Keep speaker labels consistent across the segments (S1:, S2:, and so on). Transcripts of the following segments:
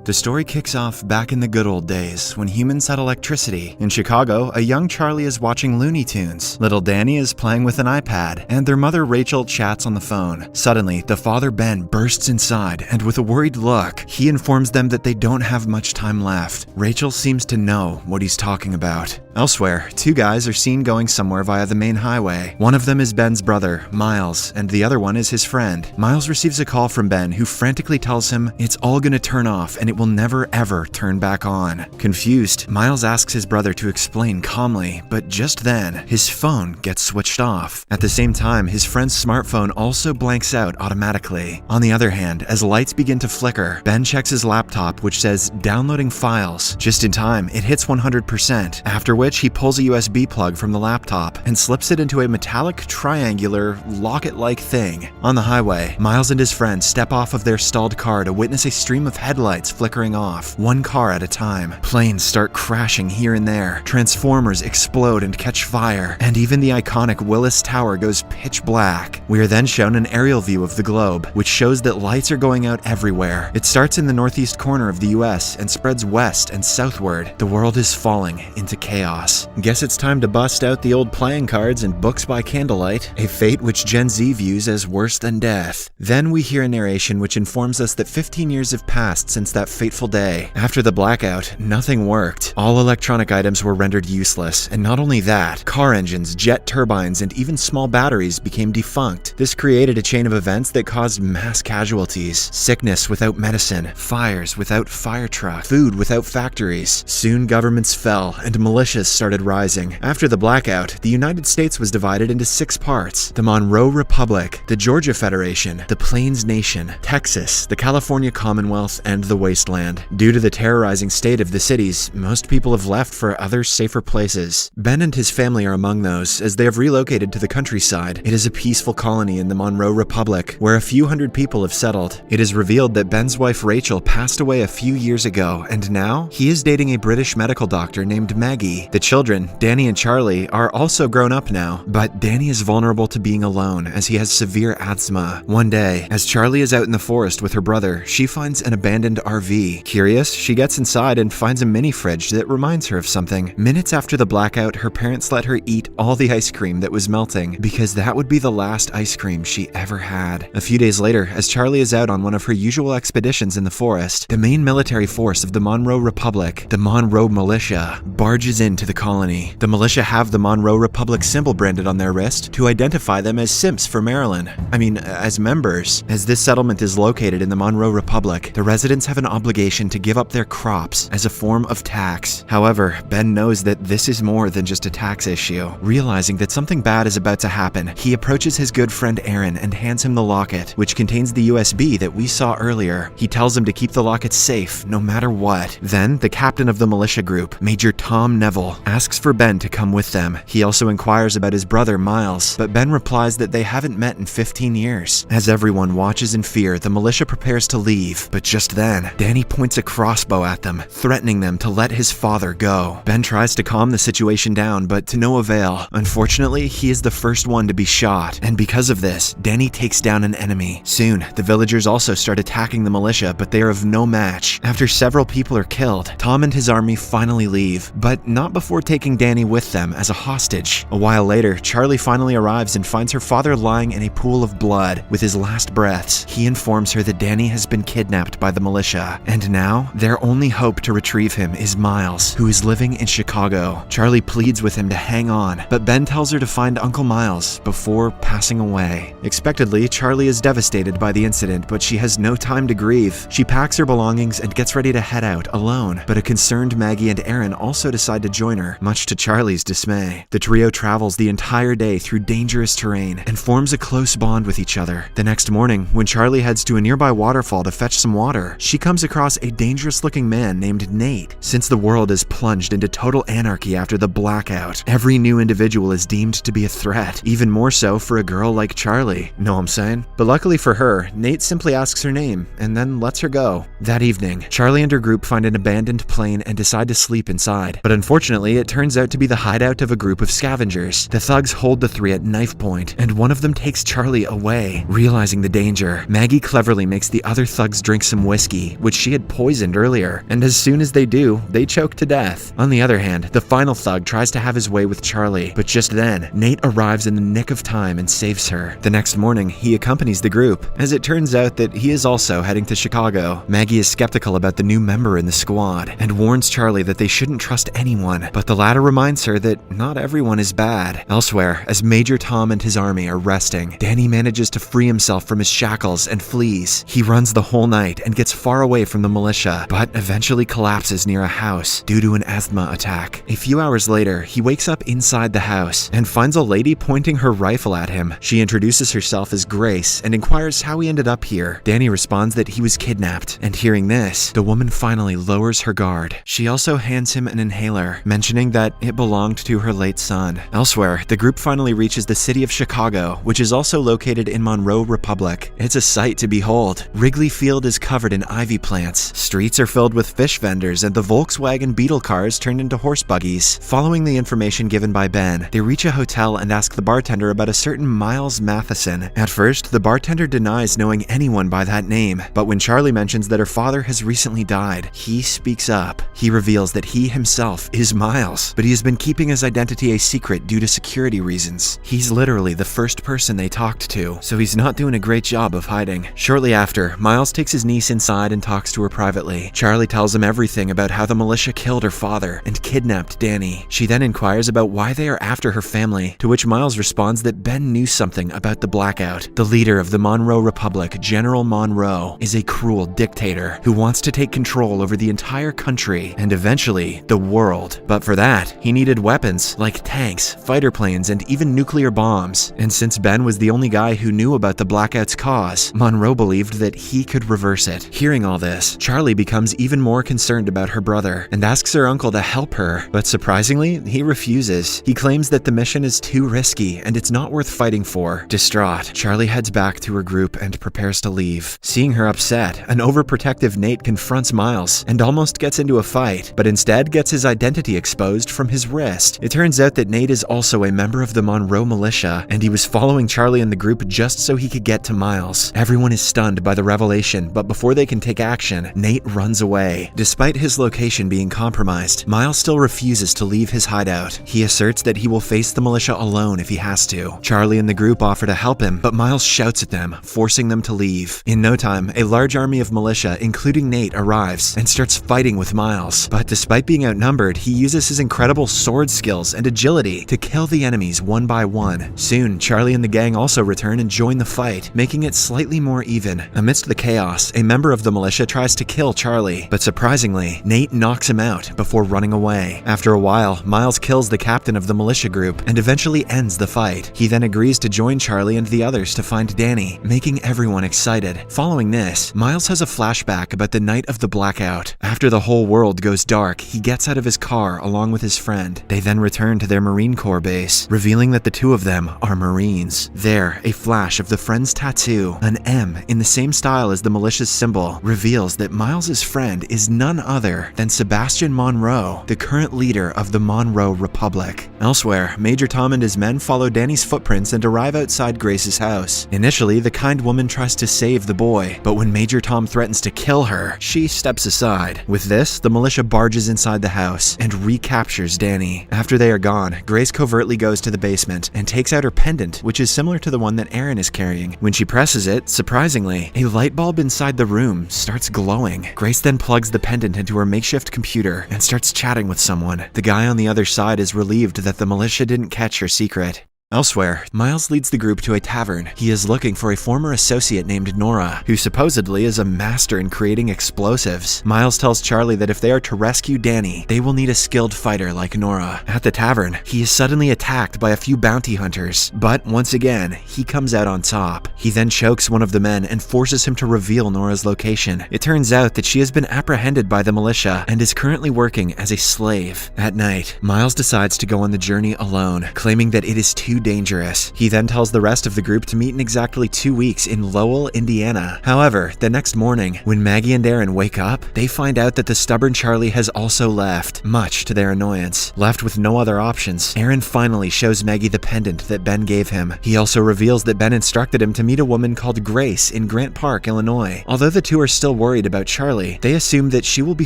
S1: The story kicks off back in the good old days when humans had electricity. In Chicago, a young Charlie is watching Looney Tunes. Little Danny is playing with an iPad, and their mother Rachel chats on the phone. Suddenly, the father Ben bursts inside, and with a worried look, he informs them that they don't have much time left. Rachel seems to know what he's talking about. Elsewhere, two guys are seen going somewhere via the main highway. One of them is Ben's brother, Miles, and the other one is his friend. Miles receives a call from Ben, who frantically tells him it's all gonna turn off and it will never ever turn back on. Confused, Miles asks his brother to explain calmly, but just then, his phone gets switched off. At the same time, his friend's smartphone also blanks out automatically. On the other hand, as lights begin to flicker, Ben checks his laptop, which says downloading files. Just in time, it hits 100%, after which he pulls a USB plug from the laptop and slips it into a metallic triangular locket-like thing. On the highway, Miles and his friend step off of their stalled car to witness a stream of headlights flickering off, one car at a time. Planes start crashing here and there, transformers explode and catch fire, and even the iconic Willis Tower goes pitch black. We are then shown an aerial view of the globe, which shows that lights are going out everywhere. It starts in the northeast corner of the US and spreads west and southward. The world is falling into chaos. Guess it's time to bust out the old playing cards and books by candlelight, a fate which Gen Z views as worse than death. Then we hear a narration which informs us that 15 years have passed since that fateful day. After the blackout, nothing worked. All electronic items were rendered useless, and not only that, car engines, jet turbines, and even small batteries became defunct. This created a chain of events that caused mass casualties, sickness without medicine, fires without fire trucks, food without factories. Soon governments fell, and militias started rising. After the blackout, the United States was divided into 6 parts: the Monroe Republic, the Georgia Federation, the Plains Nation, Texas, the California Commonwealth, and the Wasteland. Due to the terrorizing state of the cities, most people have left for other safer places. Ben and his family are among those, as they have relocated to the countryside. It is a peaceful colony in the Monroe Republic, where a few hundred people have settled. It is revealed that Ben's wife Rachel passed away a few years ago, and now he is dating a British medical doctor named Maggie. The children, Danny and Charlie, are also grown up now, but Danny is vulnerable to being alone as he has severe asthma. One day, as Charlie is out in the forest with her brother, she finds an abandoned RV. Curious, she gets inside and finds a mini fridge that reminds her of something. Minutes after the blackout, her parents let her eat all the ice cream that was melting because that would be the last ice cream she ever had. A few days later, as Charlie is out on one of her usual expeditions in the forest, the main military force of the Monroe Republic, the Monroe Militia, barges into the colony. The militia have the Monroe Republic symbol branded on their wrist to identify them as simps for Maryland. As members. As this settlement is located in the Monroe Republic, the residents have an obligation to give up their crops as a form of tax. However, Ben knows that this is more than just a tax issue. Realizing that something bad is about to happen, he approaches his good friend Aaron and hands him the locket, which contains the USB that we saw earlier. He tells him to keep the locket safe, no matter what. Then, the captain of the militia group, Major Tom Neville, asks for Ben to come with them. He also inquires about his brother Miles, but Ben replies that they haven't met in 15 years. As everyone watches in fear, the militia prepares to leave, but just then, Danny points a crossbow at them, threatening them to let his father go. Ben tries to calm the situation down, but to no avail. Unfortunately, he is the first one to be shot, and because of this, Danny takes down an enemy. Soon, the villagers also start attacking the militia, but they are of no match. After several people are killed, Tom and his army finally leave, but not before taking Danny with them as a hostage. A while later, Charlie finally arrives and finds her father lying in a pool of blood. With his last breaths, he informs her that Danny has been kidnapped by the militia, and now their only hope to retrieve him is Miles, who is living in Chicago. Charlie pleads with him to hang on, but Ben tells her to find Uncle Miles before passing away. Expectedly, Charlie is devastated by the incident, but she has no time to grieve. She packs her belongings and gets ready to head out alone, but a concerned Maggie and Aaron also decide to join her, much to Charlie's dismay. The trio travels the entire day through dangerous terrain and forms a close bond with each other. The next morning, when Charlie heads to a nearby waterfall to fetch some water, she comes across a dangerous-looking man named Nate. Since the world is plunged into total anarchy after the blackout, every new individual is deemed to be a threat, even more so for a girl like Charlie. Know what I'm saying? But luckily for her, Nate simply asks her name and then lets her go. That evening, Charlie and her group find an abandoned plane and decide to sleep inside. But unfortunately, Unfortunately, it turns out to be the hideout of a group of scavengers. The thugs hold the three at knife point, and one of them takes Charlie away. Realizing the danger, Maggie cleverly makes the other thugs drink some whiskey, which she had poisoned earlier, and as soon as they do, they choke to death. On the other hand, the final thug tries to have his way with Charlie, but just then, Nate arrives in the nick of time and saves her. The next morning, he accompanies the group, as it turns out that he is also heading to Chicago. Maggie is skeptical about the new member in the squad, and warns Charlie that they shouldn't trust anyone, but the latter reminds her that not everyone is bad. Elsewhere, as Major Tom and his army are resting, Danny manages to free himself from his shackles and flees. He runs the whole night and gets far away from the militia, but eventually collapses near a house due to an asthma attack. A few hours later, he wakes up inside the house and finds a lady pointing her rifle at him. She introduces herself as Grace and inquires how he ended up here. Danny responds that he was kidnapped, and hearing this, the woman finally lowers her guard. She also hands him an inhaler, mentioning that it belonged to her late son. Elsewhere, the group finally reaches the city of Chicago, which is also located in Monroe Republic. It's a sight to behold. Wrigley Field is covered in ivy plants. Streets are filled with fish vendors, and the Volkswagen Beetle cars turned into horse buggies. Following the information given by Ben, they reach a hotel and ask the bartender about a certain Miles Matheson. At first, the bartender denies knowing anyone by that name, but when Charlie mentions that her father has recently died, he speaks up. He reveals that he himself is Miles, but he has been keeping his identity a secret due to security reasons. He's literally the first person they talked to, so he's not doing a great job of hiding. Shortly after, Miles takes his niece inside and talks to her privately. Charlie tells him everything about how the militia killed her father and kidnapped Danny. She then inquires about why they are after her family, to which Miles responds that Ben knew something about the blackout. The leader of the Monroe Republic, General Monroe, is a cruel dictator who wants to take control over the entire country and eventually the world. But for that, he needed weapons like tanks, fighter planes, and even nuclear bombs. And since Ben was the only guy who knew about the blackout's cause, Monroe believed that he could reverse it. Hearing all this, Charlie becomes even more concerned about her brother and asks her uncle to help her, but surprisingly, he refuses. He claims that the mission is too risky and it's not worth fighting for. Distraught, Charlie heads back to her group and prepares to leave. Seeing her upset, an overprotective Nate confronts Miles and almost gets into a fight, but instead gets his identity exposed from his wrist. It turns out that Nate is also a member of the Monroe militia, and he was following Charlie and the group just so he could get to Miles. Everyone is stunned by the revelation, but before they can take action, Nate runs away. Despite his location being compromised, Miles still refuses to leave his hideout. He asserts that he will face the militia alone if he has to. Charlie and the group offer to help him, but Miles shouts at them, forcing them to leave. In no time, a large army of militia, including Nate, arrives and starts fighting with Miles. But despite being outnumbered, he uses his incredible sword skills and agility to kill the enemies one by one. Soon, Charlie and the gang also return and join the fight, making it slightly more even. Amidst the chaos, a member of the militia tries to kill Charlie, but surprisingly, Nate knocks him out before running away. After a while, Miles kills the captain of the militia group and eventually ends the fight. He then agrees to join Charlie and the others to find Danny, making everyone excited. Following this, Miles has a flashback about the night of the blackout. After the whole world goes dark, he gets out of his car along with his friend. They then return to their Marine Corps base, revealing that the two of them are Marines. There, a flash of the friend's tattoo, an M in the same style as the militia's symbol, reveals that Miles's friend is none other than Sebastian Monroe, the current leader of the Monroe Republic. Elsewhere, Major Tom and his men follow Danny's footprints and arrive outside Grace's house. Initially, the kind woman tries to save the boy, but when Major Tom threatens to kill her, she steps aside. With this, the militia barges inside the house and recaptures Danny. After they are gone, Grace covertly goes to the basement and takes out her pendant, which is similar to the one that Aaron is carrying. When she presses it, surprisingly, a light bulb inside the room starts glowing. Grace then plugs the pendant into her makeshift computer and starts chatting with someone. The guy on the other side is relieved that the militia didn't catch her secret. Elsewhere, Miles leads the group to a tavern. He is looking for a former associate named Nora, who supposedly is a master in creating explosives. Miles tells Charlie that if they are to rescue Danny, they will need a skilled fighter like Nora. At the tavern, he is suddenly attacked by a few bounty hunters, but once again, he comes out on top. He then chokes one of the men and forces him to reveal Nora's location. It turns out that she has been apprehended by the militia and is currently working as a slave. At night, Miles decides to go on the journey alone, claiming that it is too dangerous. He then tells the rest of the group to meet in exactly 2 weeks in Lowell, Indiana. However, the next morning, when Maggie and Aaron wake up, they find out that the stubborn Charlie has also left, much to their annoyance. Left with no other options, Aaron finally shows Maggie the pendant that Ben gave him. He also reveals that Ben instructed him to meet a woman called Grace in Grant Park, Illinois. Although the two are still worried about Charlie, they assume that she will be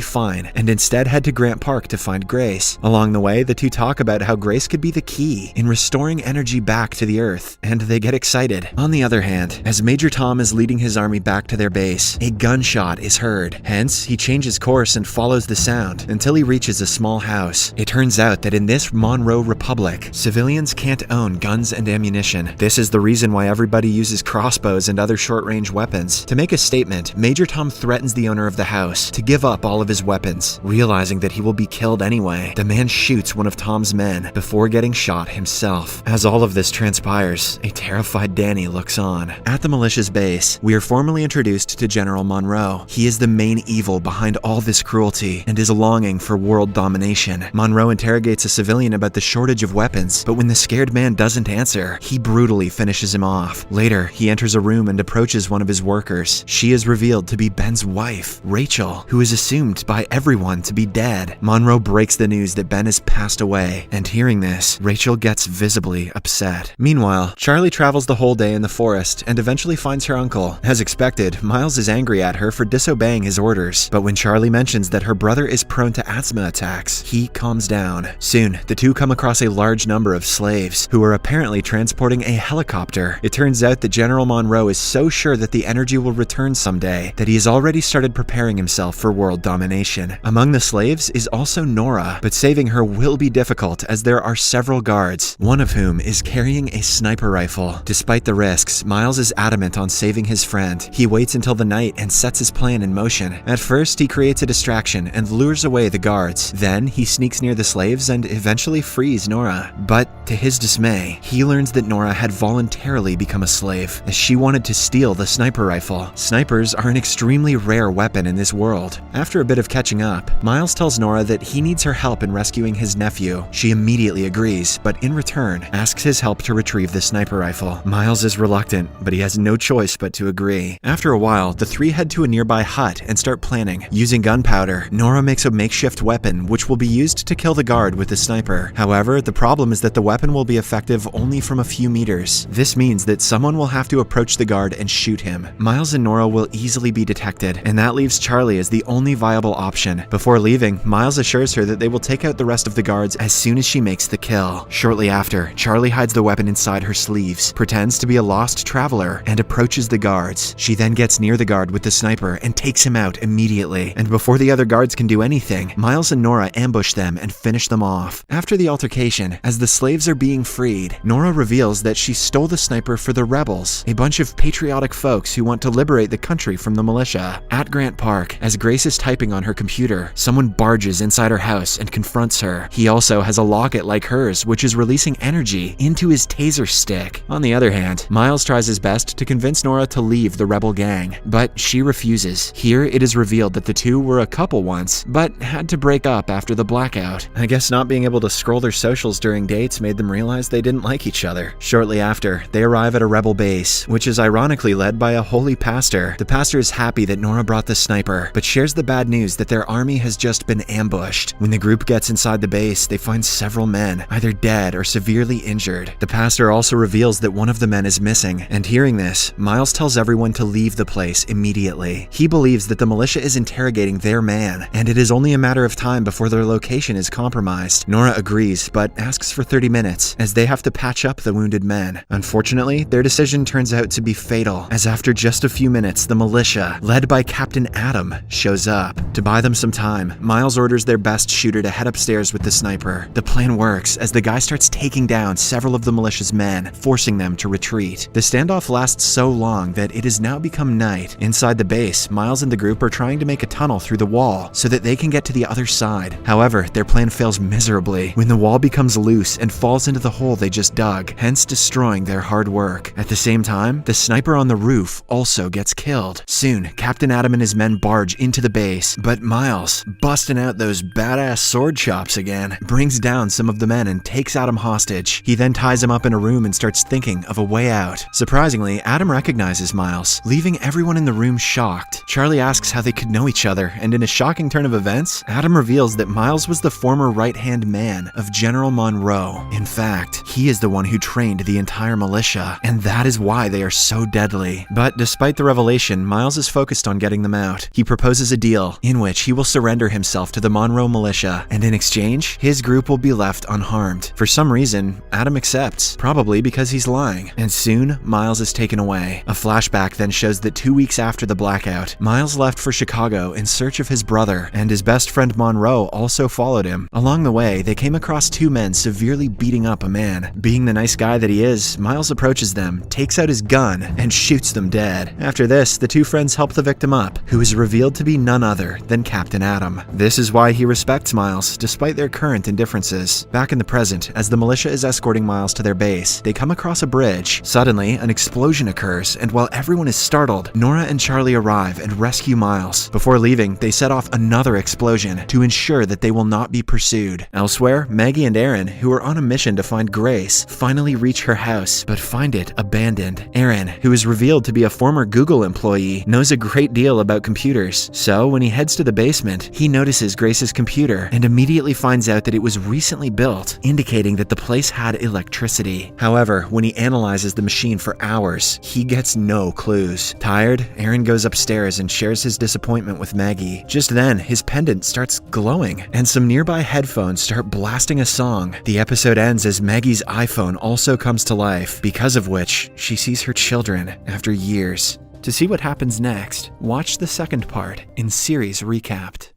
S1: fine and instead head to Grant Park to find Grace. Along the way, the two talk about how Grace could be the key in restoring energy back to the Earth, and they get excited. On the other hand, as Major Tom is leading his army back to their base, a gunshot is heard. Hence, he changes course and follows the sound until he reaches a small house. It turns out that in this Monroe Republic, civilians can't own guns and ammunition. This is the reason why everybody uses crossbows and other short-range weapons. To make a statement, Major Tom threatens the owner of the house to give up all of his weapons. Realizing that he will be killed anyway, the man shoots one of Tom's men before getting shot himself. As all of this transpires, a terrified Danny looks on. At the militia's base, we are formally introduced to General Monroe. He is the main evil behind all this cruelty and is longing for world domination. Monroe interrogates a civilian about the shortage of weapons, but when the scared man doesn't answer, he brutally finishes him off. Later, he enters a room and approaches one of his workers. She is revealed to be Ben's wife, Rachel, who is assumed by everyone to be dead. Monroe breaks the news that Ben has passed away, and hearing this, Rachel gets visibly upset. Meanwhile, Charlie travels the whole day in the forest and eventually finds her uncle. As expected, Miles is angry at her for disobeying his orders, but when Charlie mentions that her brother is prone to asthma attacks, he calms down. Soon, the two come across a large number of slaves, who are apparently transporting a helicopter. It turns out that General Monroe is so sure that the energy will return someday that he has already started preparing himself for world domination. Among the slaves is also Nora, but saving her will be difficult as there are several guards, one of whom is carrying a sniper rifle. Despite the risks, Miles is adamant on saving his friend. He waits until the night and sets his plan in motion. At first, he creates a distraction and lures away the guards. Then, he sneaks near the slaves and eventually frees Nora. But, to his dismay, he learns that Nora had voluntarily become a slave, as she wanted to steal the sniper rifle. Snipers are an extremely rare weapon in this world. After a bit of catching up, Miles tells Nora that he needs her help in rescuing his nephew. She immediately agrees, but in return, asks his help to retrieve the sniper rifle. Miles is reluctant, but he has no choice but to agree. After a while, the three head to a nearby hut and start planning. Using gunpowder, Nora makes a makeshift weapon which will be used to kill the guard with the sniper. However, the problem is that the weapon will be effective only from a few meters. This means that someone will have to approach the guard and shoot him. Miles and Nora will easily be detected, and that leaves Charlie as the only viable option. Before leaving, Miles assures her that they will take out the rest of the guards as soon as she makes the kill. Shortly after, Charlie hides the weapon inside her sleeves, pretends to be a lost traveler, and approaches the guards. She then gets near the guard with the sniper and takes him out immediately. And before the other guards can do anything, Miles and Nora ambush them and finish them off. After the altercation, as the slaves are being freed, Nora reveals that she stole the sniper for the rebels, a bunch of patriotic folks who want to liberate the country from the militia. At Grant Park, as Grace is typing on her computer, someone barges inside her house and confronts her. He also has a locket like hers, which is releasing energy into his taser stick. On the other hand, Miles tries his best to convince Nora to leave the rebel gang, but she refuses. Here, it is revealed that the two were a couple once, but had to break up after the blackout. I guess not being able to scroll their socials during dates made them realize they didn't like each other. Shortly after, they arrive at a rebel base, which is ironically led by a holy pastor. The pastor is happy that Nora brought the sniper, but shares the bad news that their army has just been ambushed. When the group gets inside the base, they find several men, either dead or severely injured. The pastor also reveals that one of the men is missing, and hearing this, Miles tells everyone to leave the place immediately. He believes that the militia is interrogating their man, and it is only a matter of time before their location is compromised. Nora agrees, but asks for 30 minutes, as they have to patch up the wounded men. Unfortunately, their decision turns out to be fatal, as after just a few minutes, the militia, led by Captain Adam, shows up. To buy them some time, Miles orders their best shooter to head upstairs with the sniper. The plan works, as the guy starts taking down several of the militia's men, forcing them to retreat. The standoff lasts so long that it has now become night. Inside the base, Miles and the group are trying to make a tunnel through the wall so that they can get to the other side. However, their plan fails miserably when the wall becomes loose and falls into the hole they just dug, hence destroying their hard work. At the same time, the sniper on the roof also gets killed. Soon, Captain Adam and his men barge into the base, but Miles, busting out those badass sword chops again, brings down some of the men and takes Adam hostage. He then then ties him up in a room and starts thinking of a way out. Surprisingly, Adam recognizes Miles, leaving everyone in the room shocked. Charlie asks how they could know each other, and in a shocking turn of events, Adam reveals that Miles was the former right-hand man of General Monroe. In fact, he is the one who trained the entire militia, and that is why they are so deadly. But despite the revelation, Miles is focused on getting them out. He proposes a deal in which he will surrender himself to the Monroe militia, and in exchange, his group will be left unharmed. For some reason, Adam accepts, probably because he's lying, and soon, Miles is taken away. A flashback then shows that 2 weeks after the blackout, Miles left for Chicago in search of his brother, and his best friend Monroe also followed him. Along the way, they came across two men severely beating up a man. Being the nice guy that he is, Miles approaches them, takes out his gun, and shoots them dead. After this, the two friends help the victim up, who is revealed to be none other than Captain Adam. This is why he respects Miles, despite their current indifferences. Back in the present, as the militia is escorting Miles to their base, they come across a bridge. Suddenly, an explosion occurs, and while everyone is startled, Nora and Charlie arrive and rescue Miles. Before leaving, they set off another explosion to ensure that they will not be pursued. Elsewhere, Maggie and Aaron, who are on a mission to find Grace, finally reach her house, but find it abandoned. Aaron, who is revealed to be a former Google employee, knows a great deal about computers. So when he heads to the basement, he notices Grace's computer and immediately finds out that it was recently built, indicating that the place had electricity. However, when he analyzes the machine for hours, he gets no clues. Tired, Aaron goes upstairs and shares his disappointment with Maggie. Just then, his pendant starts glowing, and some nearby headphones start blasting a song. The episode ends as Maggie's iPhone also comes to life, because of which she sees her children after years. To see what happens next, watch the second part in Series Recapped.